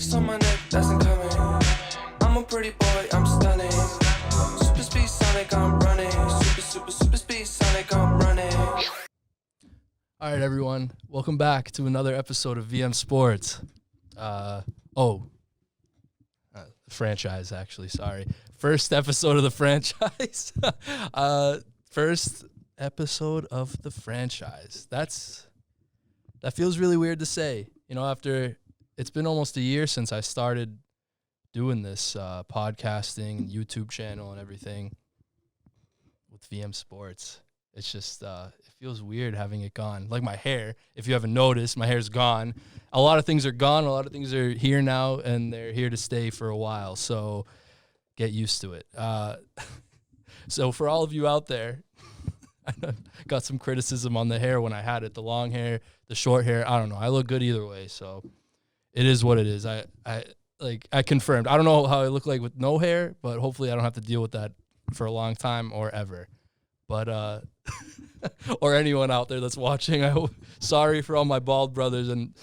Ice on my neck, that's incoming. I'm a pretty boy, I'm stunning. Super speed Sonic, I'm running. Super speed Sonic, I'm running. All right, everyone. Welcome back to another episode of VM Sports. Franchise, actually. Sorry. First episode of the franchise. First episode of the franchise. That feels really weird to say. You know, after it's been almost a year since I started doing this podcasting and YouTube channel and everything with VM Sports. It's just, it feels weird having it gone. Like my hair, if you haven't noticed, my hair's gone. A lot of things are gone. A lot of things are here now, and they're here to stay for a while. So get used to it. So for all of you out there, I got some criticism on the hair when I had it, the long hair, the short hair. I don't know. I look good either way. So it is what it is. I confirmed. I don't know how I look like with no hair, but hopefully I don't have to deal with that for a long time or ever. But, or anyone out there that's watching, sorry for all my bald brothers and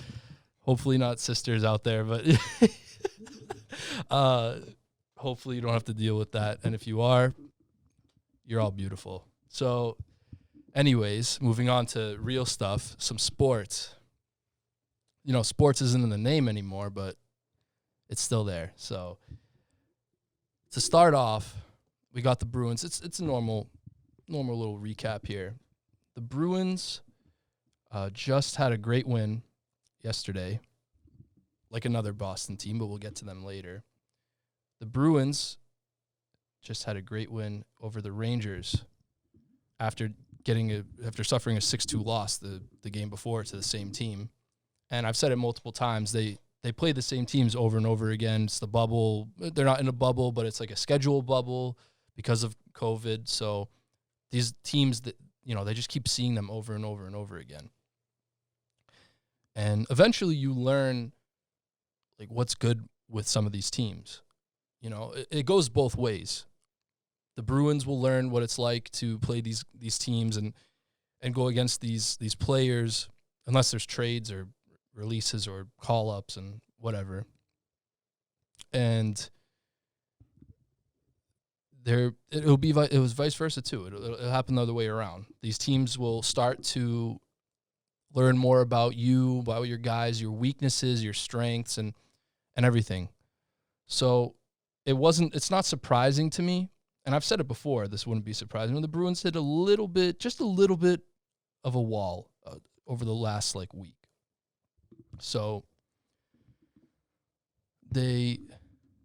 hopefully not sisters out there, but hopefully you don't have to deal with that. And if you are, you're all beautiful. So anyways, moving on to real stuff, some sports. You know, sports isn't in the name anymore, but it's still there. So to start off, we got the Bruins. It's a normal little recap here. The Bruins just had a great win yesterday, like another Boston team, but we'll get to them later. The Bruins just had a great win over the Rangers after suffering a 6-2 loss the game before to the same team. And I've said it multiple times, they play the same teams over and over again. It's the bubble. They're not in a bubble, but it's like a schedule bubble because of COVID. So these teams that, you know, they just keep seeing them over and over and over again. And eventually you learn like what's good with some of these teams. You know, it goes both ways. The Bruins will learn what it's like to play these teams and go against these players, unless there's trades or releases or call-ups and whatever. And it was vice versa too. It'll happen the other way around. These teams will start to learn more about you, about your guys, your weaknesses, your strengths, and everything. So it's not surprising to me, and I've said it before, this wouldn't be surprising, when the Bruins hit just a little bit of a wall over the last week. So they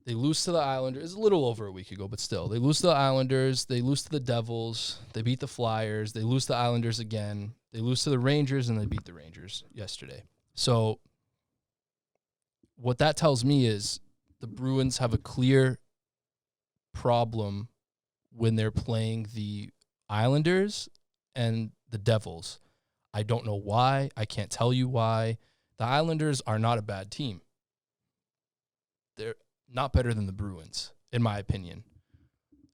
lose to the Islanders. It's a little over a week ago, but still. They lose to the Islanders. They lose to the Devils. They beat the Flyers. They lose to the Islanders again. They lose to the Rangers, and they beat the Rangers yesterday. So what that tells me is the Bruins have a clear problem when they're playing the Islanders and the Devils. I don't know why. I can't tell you why. The Islanders are not a bad team. They're not better than the Bruins, in my opinion.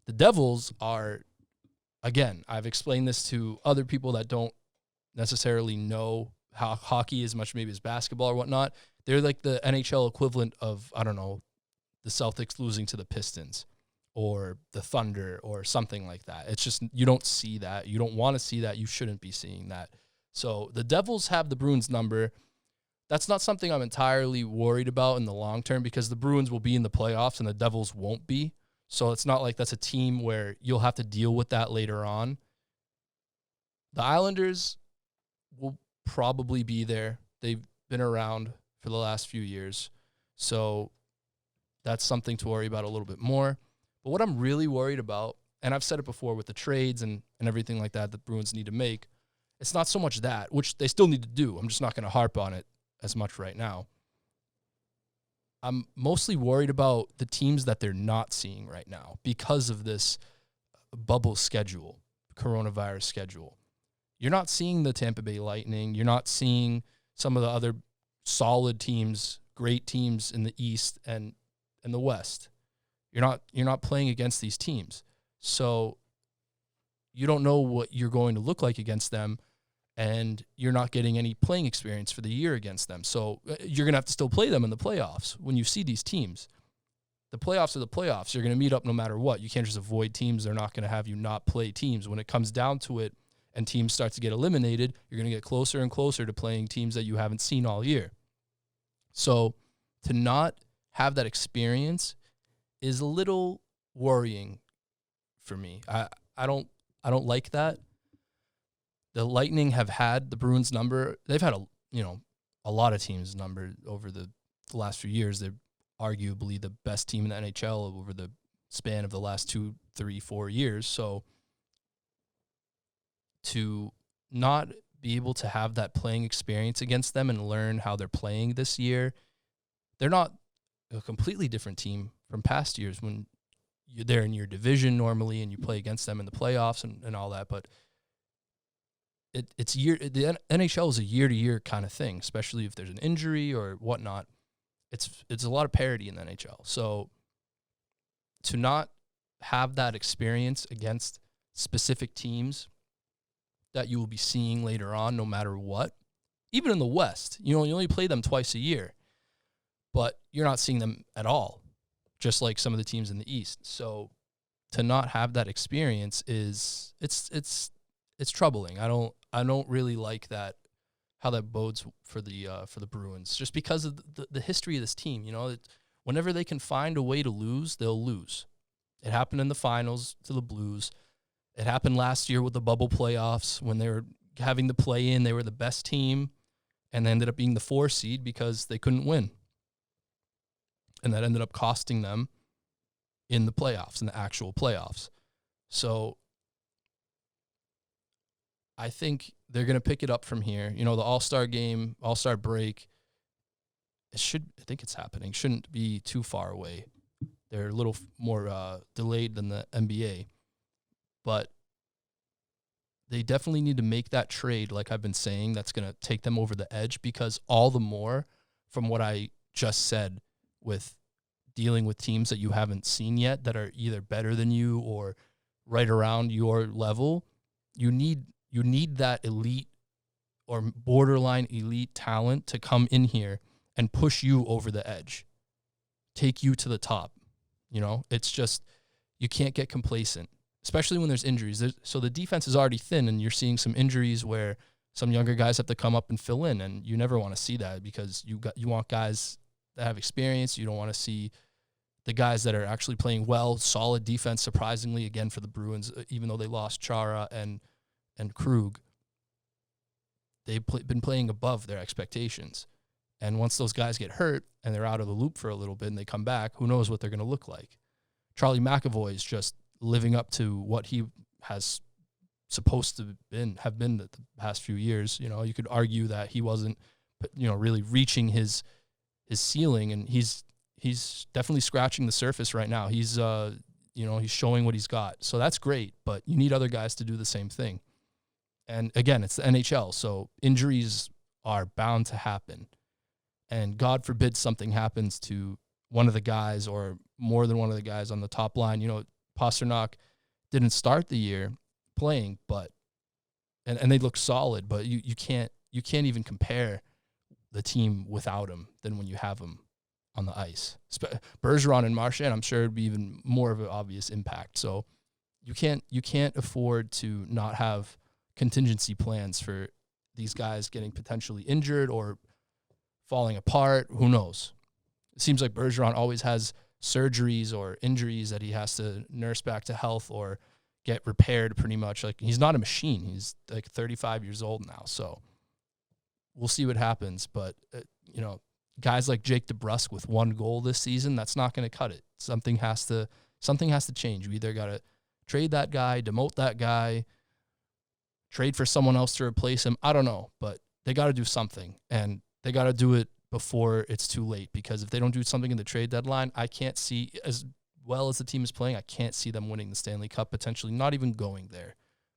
The Devils are, again, I've explained this to other people that don't necessarily know how hockey as much maybe as basketball or whatnot. They're like the NHL equivalent of, I don't know, the Celtics losing to the Pistons or the Thunder or something like that. It's just, you don't see that. You don't want to see that. You shouldn't be seeing that. So the Devils have the Bruins number. That's not something I'm entirely worried about in the long term because the Bruins will be in the playoffs and the Devils won't be. So it's not like that's a team where you'll have to deal with that later on. The Islanders will probably be there. They've been around for the last few years. So that's something to worry about a little bit more. But what I'm really worried about, and I've said it before with the trades and everything like that the Bruins need to make, it's not so much that, which they still need to do. I'm just not going to harp on it as much right now. I'm mostly worried about the teams that they're not seeing right now because of this bubble schedule, coronavirus schedule. You're not seeing the Tampa Bay Lightning. You're not seeing some of the other solid teams, great teams in the East and the West. You're not playing against these teams. So you don't know what you're going to look like against them. and you're not getting any playing experience for the year against them. So you're going to have to still play them in the playoffs when you see these teams. The playoffs are the playoffs. You're going to meet up no matter what. You can't just avoid teams. They're not going to have you not play teams. When it comes down to it and teams start to get eliminated, you're going to get closer and closer to playing teams that you haven't seen all year. So to not have that experience is a little worrying for me. I don't like that. The Lightning have had the Bruins number. They've had a lot of teams numbered over the last few years. They're arguably the best team in the NHL over the span of the last 2, 3, 4 years. So to not be able to have that playing experience against them and learn how they're playing this year, they're not a completely different team from past years when you're there in your division normally and you play against them in the playoffs and all that. But the NHL is a year-to-year kind of thing, especially if there's an injury or whatnot. It's a lot of parity in the NHL. So to not have that experience against specific teams that you will be seeing later on, no matter what, even in the West, you only play them twice a year, but you're not seeing them at all, just like some of the teams in the East. So to not have that experience it's troubling. I don't really like that, how that bodes for the Bruins, just because of the history of this team. Whenever they can find a way to lose, they'll lose. It happened in the finals to the Blues. It happened last year with the bubble playoffs when they were having to play in. They were the best team, and they ended up being the 4 seed because they couldn't win. And that ended up costing them in the playoffs, in the actual playoffs. So I think they're going to pick it up from here. The All-Star game, All-Star break, I think it's happening. Shouldn't be too far away. They're a little more delayed than the NBA. But they definitely need to make that trade, like I've been saying, that's going to take them over the edge, because all the more from what I just said with dealing with teams that you haven't seen yet that are either better than you or right around your level, you need that elite or borderline elite talent to come in here and push you over the edge, take you to the top. It's just, you can't get complacent, especially when there's injuries. So the defense is already thin, and you're seeing some injuries where some younger guys have to come up and fill in, and you never want to see that, because you want guys that have experience. You don't want to see the guys that are actually playing well, solid defense, surprisingly, again, for the Bruins, even though they lost Chara and Krug. They've been playing above their expectations. And once those guys get hurt and they're out of the loop for a little bit and they come back, who knows what they're going to look like. Charlie McAvoy is just living up to what he has supposed to have been the past few years. You could argue that he wasn't, really reaching his ceiling, and he's definitely scratching the surface right now. He's he's showing what he's got. So that's great, but you need other guys to do the same thing. And again, it's the NHL, so injuries are bound to happen. And God forbid something happens to one of the guys or more than one of the guys on the top line. Pasternak didn't start the year playing, but and they look solid, but you can't even compare the team without him than when you have him on the ice. Bergeron and Marchand, I'm sure, would be even more of an obvious impact. So you can't afford to not have contingency plans for these guys getting potentially injured or falling apart. Who knows? It seems like Bergeron always has surgeries or injuries that he has to nurse back to health or get repaired pretty much. Like, he's not a machine. He's like 35 years old now. So we'll see what happens. But, guys like Jake DeBrusk with 1 goal this season, that's not going to cut it. Something has to change. You either got to trade that guy, demote that guy, trade for someone else to replace him. I don't know, but they got to do something, and they got to do it before it's too late, because if they don't do something in the trade deadline, I can't see, as well as the team is playing, I can't see them winning the Stanley Cup, potentially not even going there,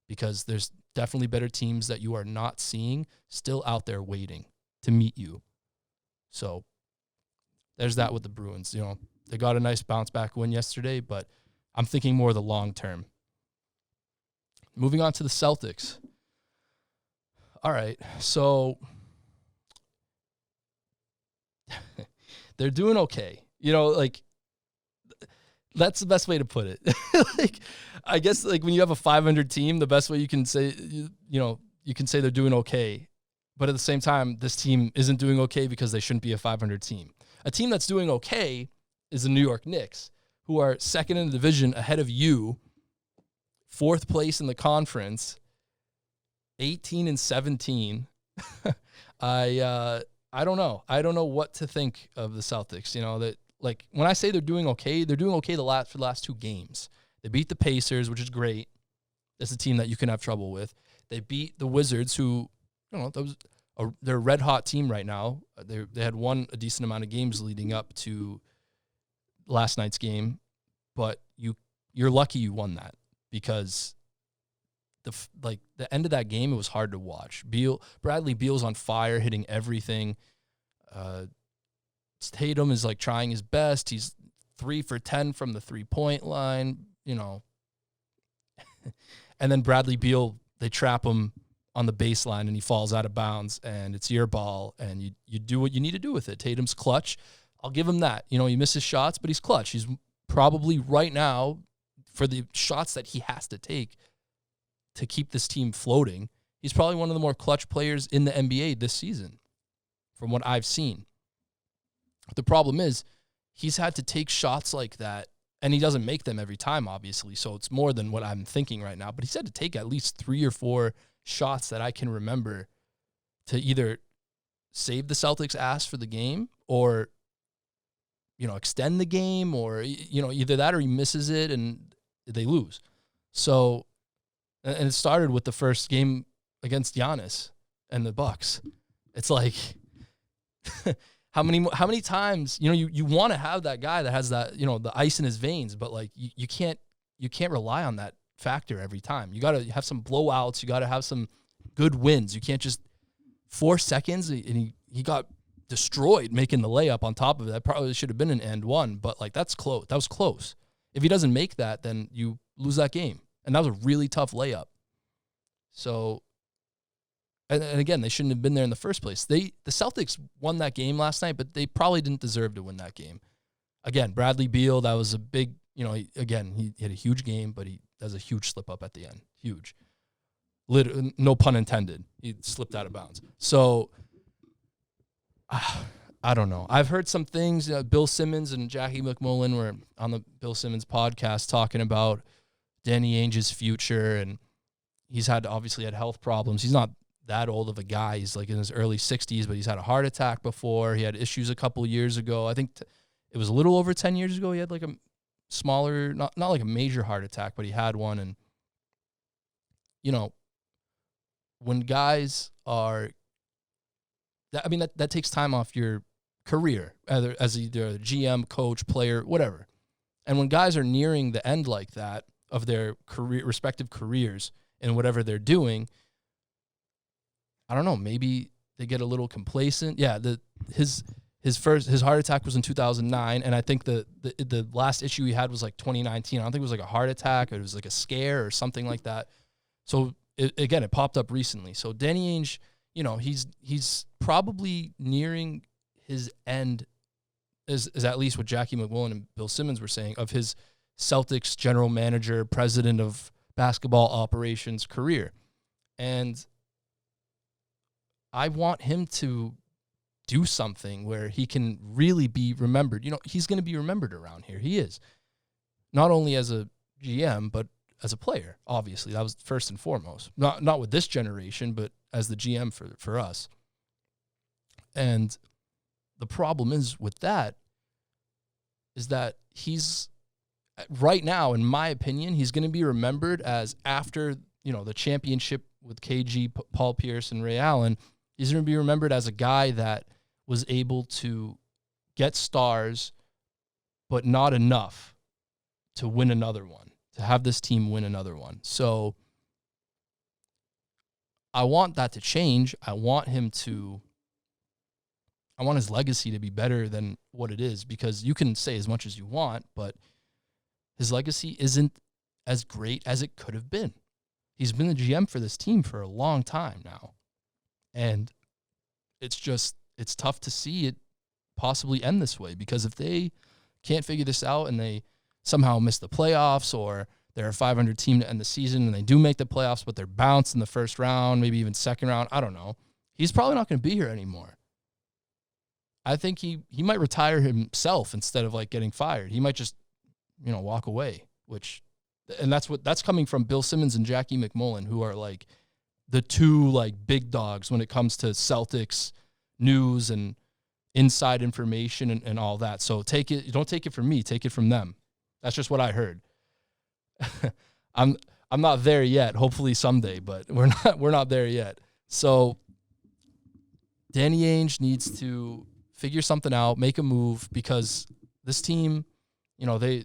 because there's definitely better teams that you are not seeing still out there waiting to meet you. So there's that with the Bruins. They got a nice bounce back win yesterday, but I'm thinking more of the long term. Moving on to the Celtics. All right. So they're doing okay. Like that's the best way to put it. Like, I guess like when you have a 500 team, the best way you can say, you can say they're doing okay. But at the same time, this team isn't doing okay because they shouldn't be a 500 team. A team that's doing okay is the New York Knicks, who are second in the division ahead of you, fourth place in the conference, 18-17. I don't know. I don't know what to think of the Celtics. That like when I say they're doing okay for the last two games. They beat the Pacers, which is great. That's a team that you can have trouble with. They beat the Wizards, who they're a red hot team right now. They had won a decent amount of games leading up to last night's game, but you're lucky you won that because the end of that game, it was hard to watch. Bradley Beal's on fire, hitting everything. Tatum is like trying his best. He's 3 for 10 from the 3-point line, and then Bradley Beal, they trap him on the baseline and he falls out of bounds and it's your ball and you do what you need to do with it. Tatum's clutch. I'll give him that. He misses shots, but he's clutch. He's probably right now, for the shots that he has to take to keep this team floating, he's probably one of the more clutch players in the NBA this season, from what I've seen. The problem is he's had to take shots like that, and he doesn't make them every time, obviously, so it's more than what I'm thinking right now, but he's had to take at least 3 or 4 shots that I can remember to either save the Celtics' ass for the game or, extend the game or, either that or he misses it and they lose. So, and it started with the first game against Giannis and the Bucks. It's like, how many times, you want to have that guy that has that, the ice in his veins, but like you can't rely on that factor every time. You got to have some blowouts. You got to have some good wins. You can't just 4 seconds and he got destroyed making the layup on top of it. That probably should have been an and one, but like that's close. That was close. If he doesn't make that, then you lose that game. And that was a really tough layup. So, and again, they shouldn't have been there in the first place. The Celtics won that game last night, but they probably didn't deserve to win that game. Again, Bradley Beal, that was a big, he had a huge game, but he has a huge slip up at the end. Huge. No pun intended. He slipped out of bounds. So, I don't know. I've heard some things. Bill Simmons and Jackie McMullen were on the Bill Simmons podcast talking about Danny Ainge's future, and he's obviously had health problems. He's not that old of a guy. He's like in his early 60s, but he's had a heart attack before. He had issues a couple years ago. I think it was a little over 10 years ago. He had like a smaller, not like a major heart attack, but he had one. And, when guys are, that takes time off your career, either as either a GM, coach, player, whatever. And when guys are nearing the end like that of their respective careers and whatever they're doing, I don't know, maybe they get a little complacent. Yeah, his heart attack was in 2009, and I think the last issue he had was like 2019. I don't think it was like a heart attack, or it was like a scare or something like that. So it popped up recently. So Danny Ainge, he's probably nearing his end, is at least what Jackie McMullen and Bill Simmons were saying, of his Celtics general manager, president of basketball operations career. And I want him to do something where he can really be remembered. He's going to be remembered around here. He is. Not only as a GM, but as a player, obviously. That was first and foremost. Not with this generation, but as the GM for us. And the problem is with that is that he's, right now, in my opinion, he's going to be remembered as after, the championship with KG, Paul Pierce, and Ray Allen. He's going to be remembered as a guy that was able to get stars, but not enough to win another one, to have this team win another one. So I want that to change. I want his legacy to be better than what it is, because you can say as much as you want, but his legacy isn't as great as it could have been. He's been the GM for this team for a long time now. And it's tough to see it possibly end this way, because if they can't figure this out and they somehow miss the playoffs, or they're a 500 team to end the season and they do make the playoffs, but they're bounced in the first round, maybe even second round, I don't know. He's probably not going to be here anymore. I think he might retire himself instead of like getting fired. He might just, walk away, and that's coming from Bill Simmons and Jackie McMullen, who are like the two like big dogs when it comes to Celtics news and inside information and all that. So don't take it from me, take it from them. That's just what I heard. I'm not there yet. Hopefully someday, but we're not there yet. So Danny Ainge needs to figure something out, make a move, because this team, they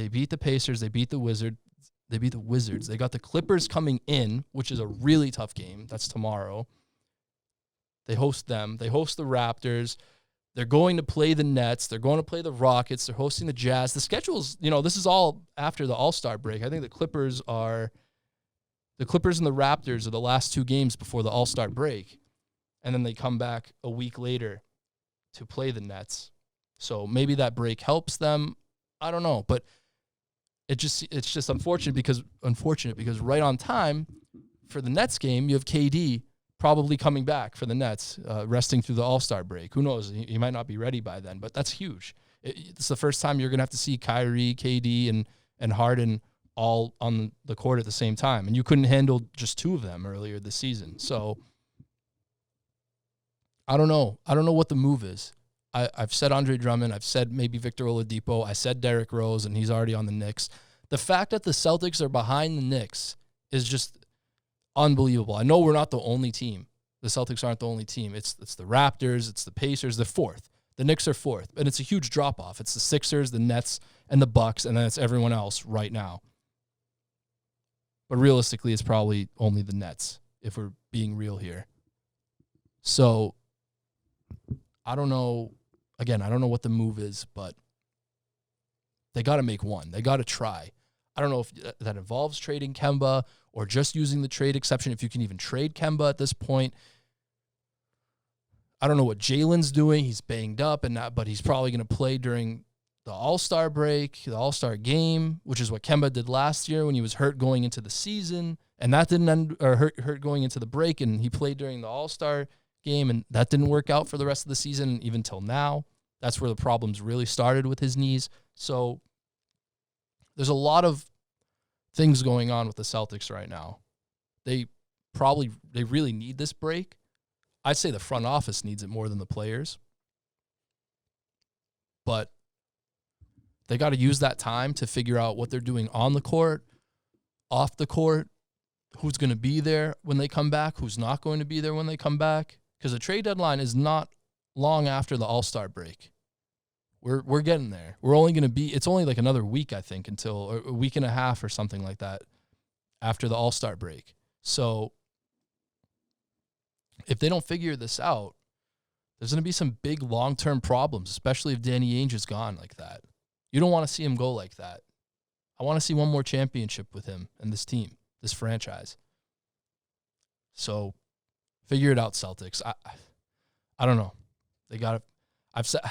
beat the Pacers, they beat the Wizards. They got the Clippers coming in, which is a really tough game. That's tomorrow. They host them. They host the Raptors. They're going to play the Nets. They're going to play the Rockets. They're hosting the Jazz. The schedule's, this is all after the All-Star break. I think the Clippers and the Raptors are the last two games before the All-Star break. And then they come back a week later to play the Nets. So maybe that break helps them. I don't know, but it's just unfortunate because right on time for the Nets game, you have KD probably coming back for the Nets, resting through the All-Star break. Who knows? He might not be ready by then, but that's huge. It's the first time you're going to have to see Kyrie, KD, and Harden all on the court at the same time, and you couldn't handle just two of them earlier this season. So I don't know. I don't know what the move is. I've said Andre Drummond. I've said maybe Victor Oladipo. I said Derrick Rose, and he's already on the Knicks. The fact that the Celtics are behind the Knicks is just unbelievable. I know we're not the only team. The Celtics aren't the only team. It's the Raptors. It's the Pacers. They're fourth. The Knicks are fourth. And it's a huge drop-off. It's the Sixers, the Nets, and the Bucks, and then it's everyone else right now. But realistically, it's probably only the Nets, if we're being real here. So I don't know. Again, I don't know what the move is, but they got to make one. They got to try. I don't know if that involves trading Kemba or just using the trade exception, if you can even trade Kemba at this point. I don't know what Jalen's doing. He's banged up, but he's probably going to play during the All-Star break, the All-Star game, which is what Kemba did last year when he was hurt going into the season, and that didn't end, or hurt going into the break, and he played during the All-Star game, and that didn't work out for the rest of the season, even till now. That's where the problems really started with his knees. So there's a lot of things going on with the Celtics right now. They really need this break. I'd say the front office needs it more than the players. But they got to use that time to figure out what they're doing on the court, off the court, who's going to be there when they come back, who's not going to be there when they come back. Because the trade deadline is not long after the All-Star break. We're getting there. It's only like another week, I think, until a week and a half or something like that after the All-Star break. So if they don't figure this out, there's going to be some big long-term problems, especially if Danny Ainge is gone like that. You don't want to see him go like that. I want to see one more championship with him and this team, this franchise. So figure it out, Celtics. I don't know. They got to.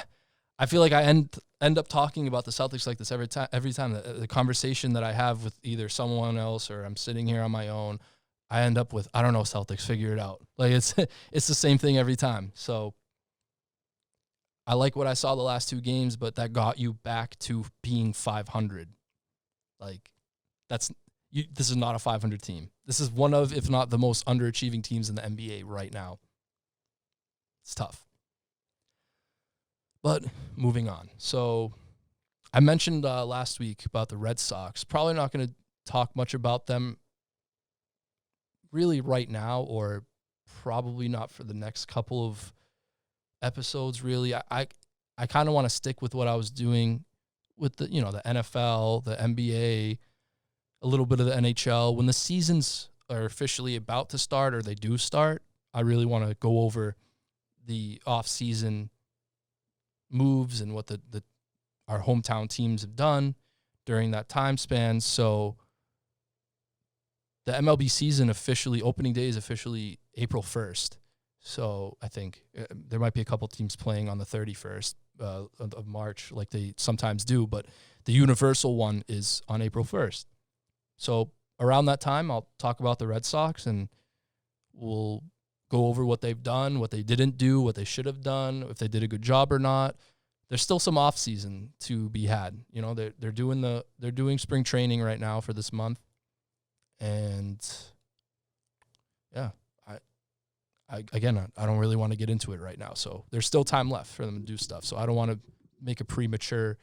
I feel like I end up talking about the Celtics like this every time. The conversation that I have with either someone else or I'm sitting here on my own, I end up with, I don't know, Celtics, figure it out. Like it's the same thing every time. So I like what I saw the last two games, but that got you back to being 500. Like this is not a 500 team. This is one of, if not the most underachieving teams in the NBA right now. It's tough. But moving on. So I mentioned last week about the Red Sox. Probably not going to talk much about them really right now, or probably not for the next couple of episodes, really. I kind of want to stick with what I was doing with the NFL, the NBA, a little bit of the NHL. When the seasons are officially about to start, or they do start, I really want to go over the off-season moves and what our hometown teams have done during that time span. So the MLB season opening day is officially April 1st. So I think there might be a couple teams playing on the 31st of March, like they sometimes do, but the universal one is on April 1st. So around that time, I'll talk about the Red Sox, and we'll go over what they've done, what they didn't do, what they should have done, if they did a good job or not. There's still some off season to be had. You know, they're doing spring training right now for this month, and yeah, I don't really want to get into it right now. So there's still time left for them to do stuff. So I don't want to make a premature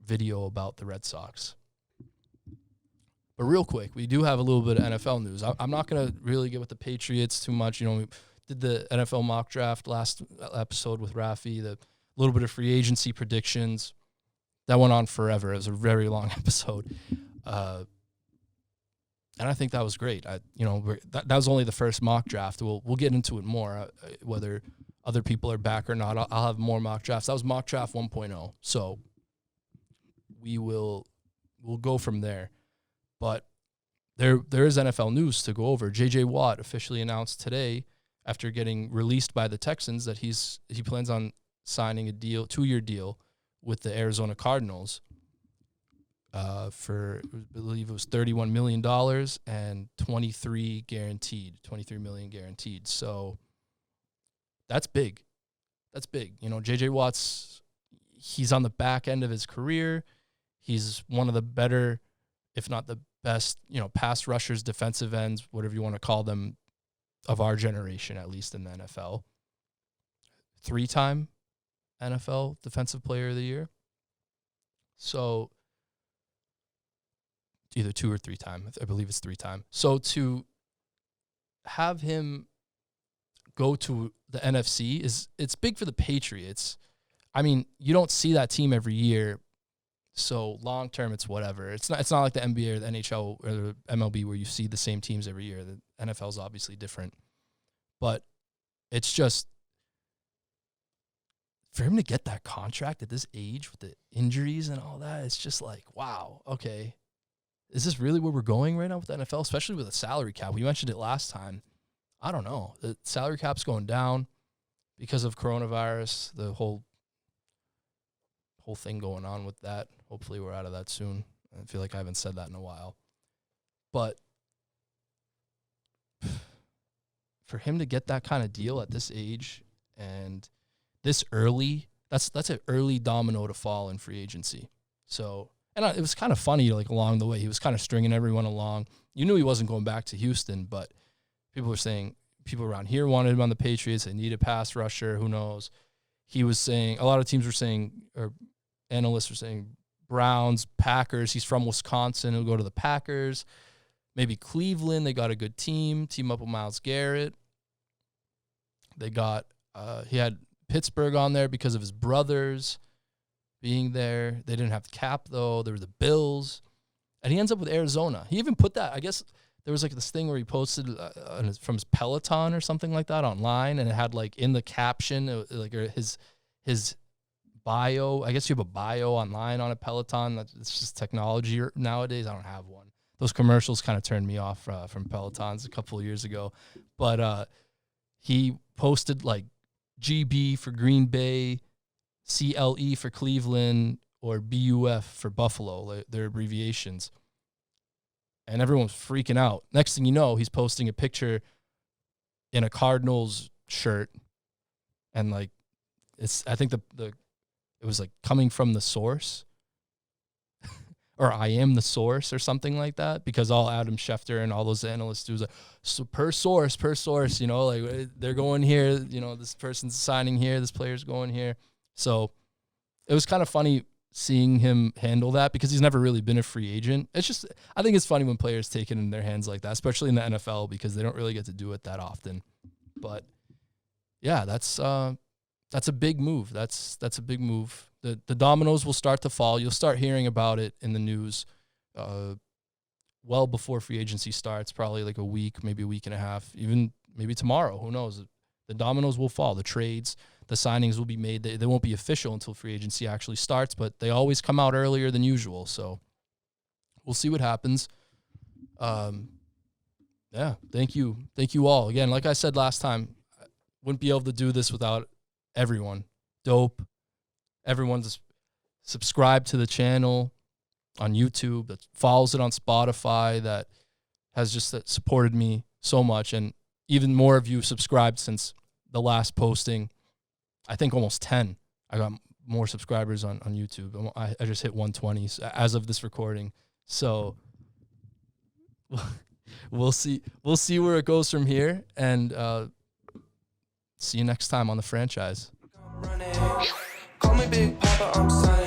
video about the Red Sox. But real quick, we do have a little bit of NFL news. I'm not going to really get with the Patriots too much. You know, we did the NFL mock draft last episode with Rafi, the little bit of free agency predictions. That went on forever. It was a very long episode. And I think that was great. That was only the first mock draft. We'll get into it more, whether other people are back or not. I'll have more mock drafts. That was mock draft 1.0. So we'll go from there. But there is NFL news to go over. J.J. Watt officially announced today, after getting released by the Texans, that he plans on signing a 2-year deal with the Arizona Cardinals for, I believe it was $31 million and $23 million guaranteed. So that's big. That's big. You know, J.J. Watt's, he's on the back end of his career. He's one of the better, if not the best, you know, pass rushers, defensive ends, whatever you want to call them, of our generation, at least in the NFL. 3-time NFL Defensive Player of the Year. So either 2 or 3-time. I believe it's 3-time. So to have him go to the NFC it's big for the Patriots. I mean, you don't see that team every year. So long term, it's whatever. It's not like the NBA or the NHL or the MLB where you see the same teams every year. The NFL is obviously different, but it's just for him to get that contract at this age with the injuries and all that. It's just like, wow, okay, is this really where we're going right now with the NFL, especially with a salary cap? We mentioned it last time. I don't know. The salary cap's going down because of coronavirus. The whole thing going on with that. Hopefully we're out of that soon. I feel like I haven't said that in a while. But for him to get that kind of deal at this age and this early, that's an early domino to fall in free agency. So, and it was kind of funny, like along the way, he was kind of stringing everyone along. You knew he wasn't going back to Houston, but people were saying, people around here wanted him on the Patriots. They need a pass rusher. Who knows? He was saying, a lot of teams were saying, or analysts were saying, Browns, Packers. He's from Wisconsin. He'll go to the Packers. Maybe Cleveland. They got a good team up with Myles Garrett. They got, he had Pittsburgh on there because of his brothers being there. They didn't have the cap, though. There were the Bills. And he ends up with Arizona. He even put that, I guess there was like this thing where he posted from his Peloton or something like that online, and it had like in the caption, like his bio. I guess you have a bio online on a Peloton. It's just technology nowadays. I don't have one. Those commercials kind of turned me off from Pelotons a couple of years ago. But he posted like GB for Green Bay, CLE for Cleveland, or BUF for Buffalo, their abbreviations. And everyone's freaking out. Next thing you know, he's posting a picture in a Cardinals shirt. And like, I think it was like coming from the source or I am the source or something like that, because all Adam Schefter and all those analysts do is like, so per source, you know, like they're going here, you know, this person's signing here, this player's going here. So it was kind of funny seeing him handle that because he's never really been a free agent. It's just, I think it's funny when players take it in their hands like that, especially in the NFL, because they don't really get to do it that often. But yeah, that's a big move. That's a big move. The dominoes will start to fall. You'll start hearing about it in the news well before free agency starts, probably like a week, maybe a week and a half, even maybe tomorrow. Who knows? The dominoes will fall. The trades, the signings will be made. They won't be official until free agency actually starts, but they always come out earlier than usual. So we'll see what happens. And Yeah, thank you. Thank you all. Again, like I said last time, I wouldn't be able to do this without everyone. Dope. Everyone's subscribed to the channel on YouTube, that follows it on Spotify, that has just supported me so much. And even more of you subscribed since the last posting. I think almost 10. I got more subscribers on YouTube. I just hit 120 as of this recording. So we'll see where it goes from here, and see you next time on the franchise. Call me Big Papa, I'm signing.